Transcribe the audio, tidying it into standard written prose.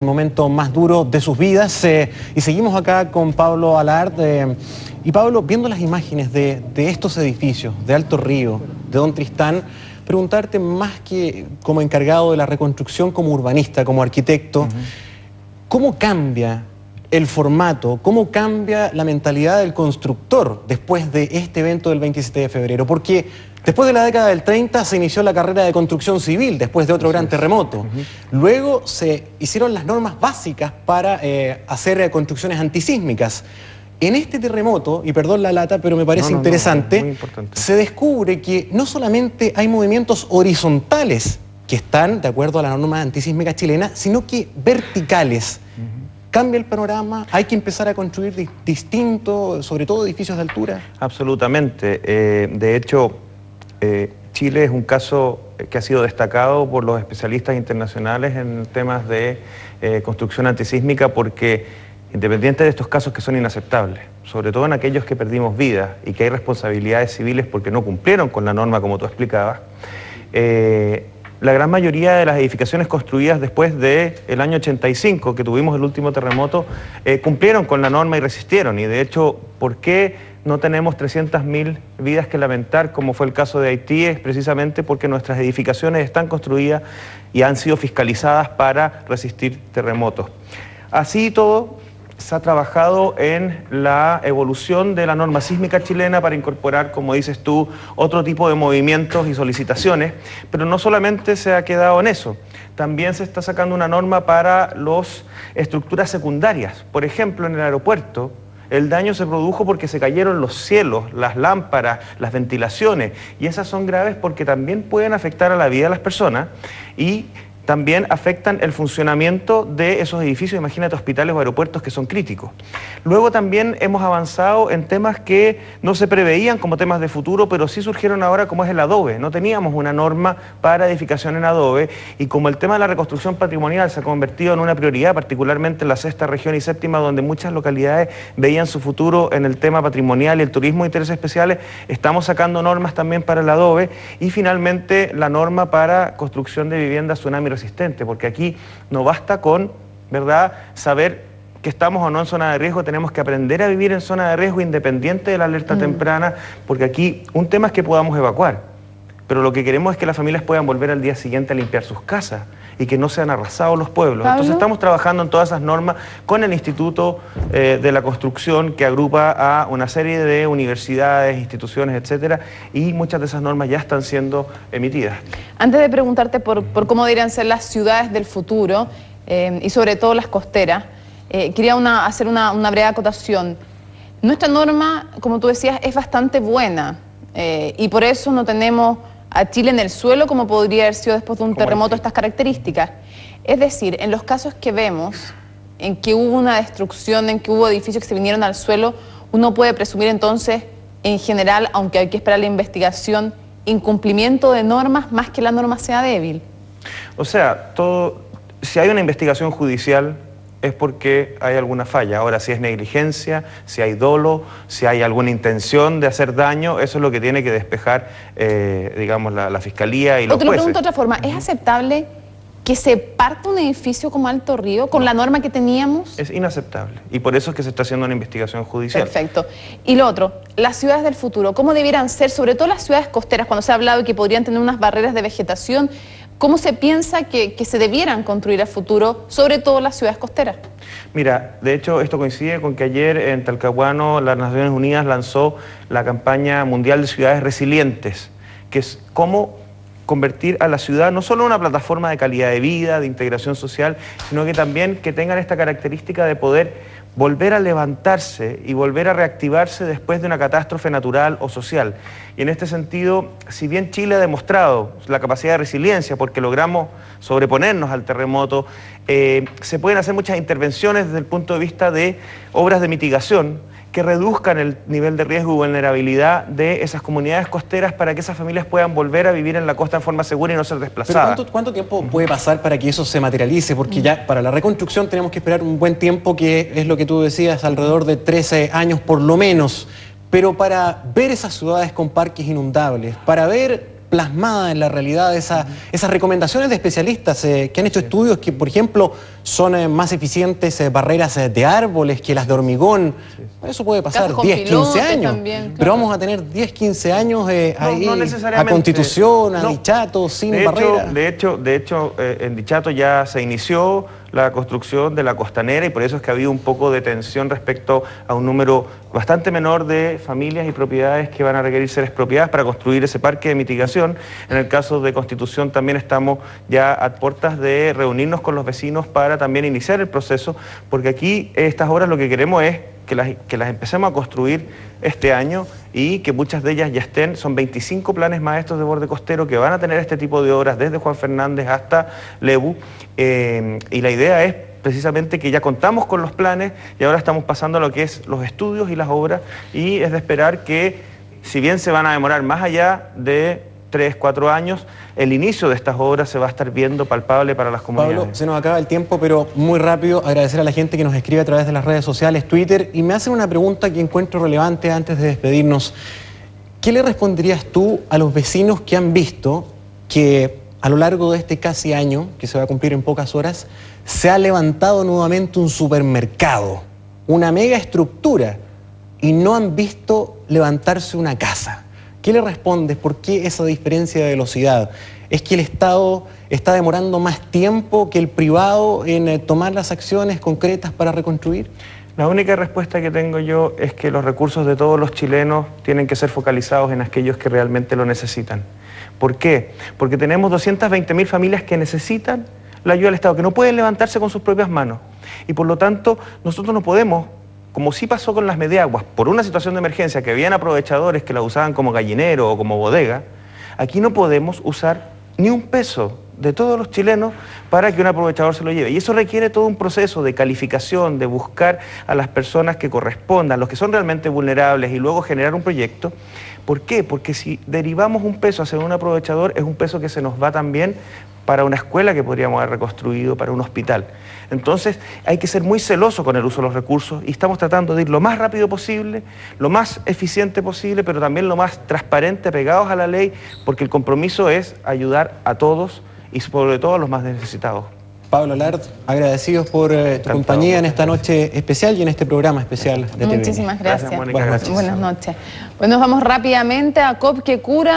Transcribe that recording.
Momento más duro de sus vidas y seguimos acá con Pablo Alard y Pablo, viendo las imágenes de estos edificios de Alto Río, de Don Tristán, preguntarte más que como encargado de la reconstrucción, como urbanista, como arquitecto, ¿cómo cambia el formato, cómo cambia la mentalidad del constructor después de este evento del 27 de febrero? Porque después de la década del 30 se inició la carrera de construcción civil, después de otro gran terremoto. Luego se hicieron las normas básicas para hacer construcciones antisísmicas. En este terremoto, y perdón la lata, pero me parece interesante, se descubre que no solamente hay movimientos horizontales que están de acuerdo a la norma antisísmica chilena, sino que verticales. ¿Cambia el panorama? ¿Hay que empezar a construir distinto, sobre todo edificios de altura? Absolutamente. De hecho, Chile es un caso que ha sido destacado por los especialistas internacionales en temas de construcción antisísmica porque, independiente de estos casos que son inaceptables, sobre todo en aquellos que perdimos vidas y que hay responsabilidades civiles porque no cumplieron con la norma como tú explicabas, la gran mayoría de las edificaciones construidas después del año 85, que tuvimos el último terremoto, cumplieron con la norma y resistieron. Y de hecho, ¿por qué no tenemos 300.000 vidas que lamentar, como fue el caso de Haití? Es precisamente porque nuestras edificaciones están construidas y han sido fiscalizadas para resistir terremotos. Así todo, se ha trabajado en la evolución de la norma sísmica chilena para incorporar, como dices tú, otro tipo de movimientos y solicitaciones, pero no solamente se ha quedado en eso, también se está sacando una norma para las estructuras secundarias. Por ejemplo, en el aeropuerto, el daño se produjo porque se cayeron los cielos, las lámparas, las ventilaciones, y esas son graves porque también pueden afectar a la vida de las personas y también afectan el funcionamiento de esos edificios, imagínate hospitales o aeropuertos que son críticos. Luego también hemos avanzado en temas que no se preveían como temas de futuro, pero sí surgieron ahora, como es el adobe. No teníamos una norma para edificación en adobe y como el tema de la reconstrucción patrimonial se ha convertido en una prioridad, particularmente en la sexta región y séptima, donde muchas localidades veían su futuro en el tema patrimonial y el turismo de intereses especiales, estamos sacando normas también para el adobe y finalmente la norma para construcción de viviendas tsunami resistente, porque aquí no basta con, ¿verdad?, saber que estamos o no en zona de riesgo, tenemos que aprender a vivir en zona de riesgo independiente de la alerta temprana, porque aquí un tema es que podamos evacuar, pero lo que queremos es que las familias puedan volver al día siguiente a limpiar sus casas y que no sean arrasados los pueblos. ¿Pablo? Entonces estamos trabajando en todas esas normas con el Instituto de la Construcción, que agrupa a una serie de universidades, instituciones, etcétera, y muchas de esas normas ya están siendo emitidas. Antes de preguntarte por cómo deberían ser las ciudades del futuro, y sobre todo las costeras, quería hacer una breve acotación. Nuestra norma, como tú decías, es bastante buena, y por eso no tenemos a Chile en el suelo como podría haber sido después de un terremoto de estas características. Es decir, en los casos que vemos, en que hubo una destrucción, en que hubo edificios que se vinieron al suelo, uno puede presumir entonces, en general, aunque hay que esperar la investigación, incumplimiento de normas más que la norma sea débil. O sea, si hay una investigación judicial es porque hay alguna falla. Ahora, si es negligencia, si hay dolo, si hay alguna intención de hacer daño, eso es lo que tiene que despejar, digamos, la Fiscalía y los jueces. O te lo pregunto de otra forma, ¿es aceptable que se parta un edificio como Alto Río con la norma que teníamos? Es inaceptable y por eso es que se está haciendo una investigación judicial. Perfecto. Y lo otro, las ciudades del futuro, ¿cómo debieran ser, sobre todo las ciudades costeras, cuando se ha hablado de que podrían tener unas barreras de vegetación? ¿Cómo se piensa que se debieran construir a futuro, sobre todo las ciudades costeras? Mira, de hecho esto coincide con que ayer en Talcahuano las Naciones Unidas lanzó la campaña mundial de ciudades resilientes, que es cómo convertir a la ciudad no solo en una plataforma de calidad de vida, de integración social, sino que también que tengan esta característica de poder volver a levantarse y volver a reactivarse después de una catástrofe natural o social. Y en este sentido, si bien Chile ha demostrado la capacidad de resiliencia porque logramos sobreponernos al terremoto, se pueden hacer muchas intervenciones desde el punto de vista de obras de mitigación que reduzcan el nivel de riesgo y vulnerabilidad de esas comunidades costeras para que esas familias puedan volver a vivir en la costa en forma segura y no ser desplazadas. ¿Pero cuánto tiempo puede pasar para que eso se materialice? Porque ya para la reconstrucción tenemos que esperar un buen tiempo, que es lo que tú decías, alrededor de 13 años por lo menos. Pero para ver esas ciudades con parques inundables, para ver plasmada en la realidad esas recomendaciones de especialistas que han hecho estudios que, por ejemplo, son más eficientes barreras de árboles que las de hormigón. Eso puede pasar 10, 15 años. También, claro. Pero vamos a tener 10, 15 años ahí no a necesariamente. Constitución, a No. Dichato, sin De barrera. hecho, en Dichato ya se inició la construcción de la costanera y por eso es que ha habido un poco de tensión respecto a un número bastante menor de familias y propiedades que van a requerir ser expropiadas para construir ese parque de mitigación. En el caso de Constitución también estamos ya a puertas de reunirnos con los vecinos para también iniciar el proceso, porque aquí estas obras lo que queremos es que las empecemos a construir este año y que muchas de ellas ya estén. Son 25 planes maestros de borde costero que van a tener este tipo de obras desde Juan Fernández hasta Lebu, y la idea es precisamente que ya contamos con los planes y ahora estamos pasando a lo que es los estudios y las obras, y es de esperar que, si bien se van a demorar más allá de 3, 4 años, el inicio de estas obras se va a estar viendo palpable para las comunidades. Pablo, se nos acaba el tiempo, pero muy rápido agradecer a la gente que nos escribe a través de las redes sociales, Twitter, y me hacen una pregunta que encuentro relevante antes de despedirnos. ¿Qué le responderías tú a los vecinos que han visto que a lo largo de este casi año, que se va a cumplir en pocas horas, se ha levantado nuevamente un supermercado, una mega estructura, y no han visto levantarse una casa? ¿Qué le respondes? ¿Por qué esa diferencia de velocidad? ¿Es que el Estado está demorando más tiempo que el privado en tomar las acciones concretas para reconstruir? La única respuesta que tengo yo es que los recursos de todos los chilenos tienen que ser focalizados en aquellos que realmente lo necesitan. ¿Por qué? Porque tenemos 220.000 familias que necesitan la ayuda del Estado, que no pueden levantarse con sus propias manos. Y por lo tanto, nosotros no podemos, como sí pasó con las Mediaguas, por una situación de emergencia que habían aprovechadores que la usaban como gallinero o como bodega, aquí no podemos usar ni un peso de todos los chilenos para que un aprovechador se lo lleve. Y eso requiere todo un proceso de calificación, de buscar a las personas que correspondan, los que son realmente vulnerables, y luego generar un proyecto. ¿Por qué? Porque si derivamos un peso hacia un aprovechador, es un peso que se nos va también para una escuela que podríamos haber reconstruido, para un hospital. Entonces hay que ser muy celoso con el uso de los recursos y estamos tratando de ir lo más rápido posible, lo más eficiente posible, pero también lo más transparente, pegados a la ley, porque el compromiso es ayudar a todos y sobre todo a los más necesitados. Pablo Alard, agradecidos por tu compañía en esta noche especial y en este programa especial de TVN. Muchísimas gracias. Mónica. Buenas noches. Buenas noches. Pues nos vamos rápidamente a COP que cura.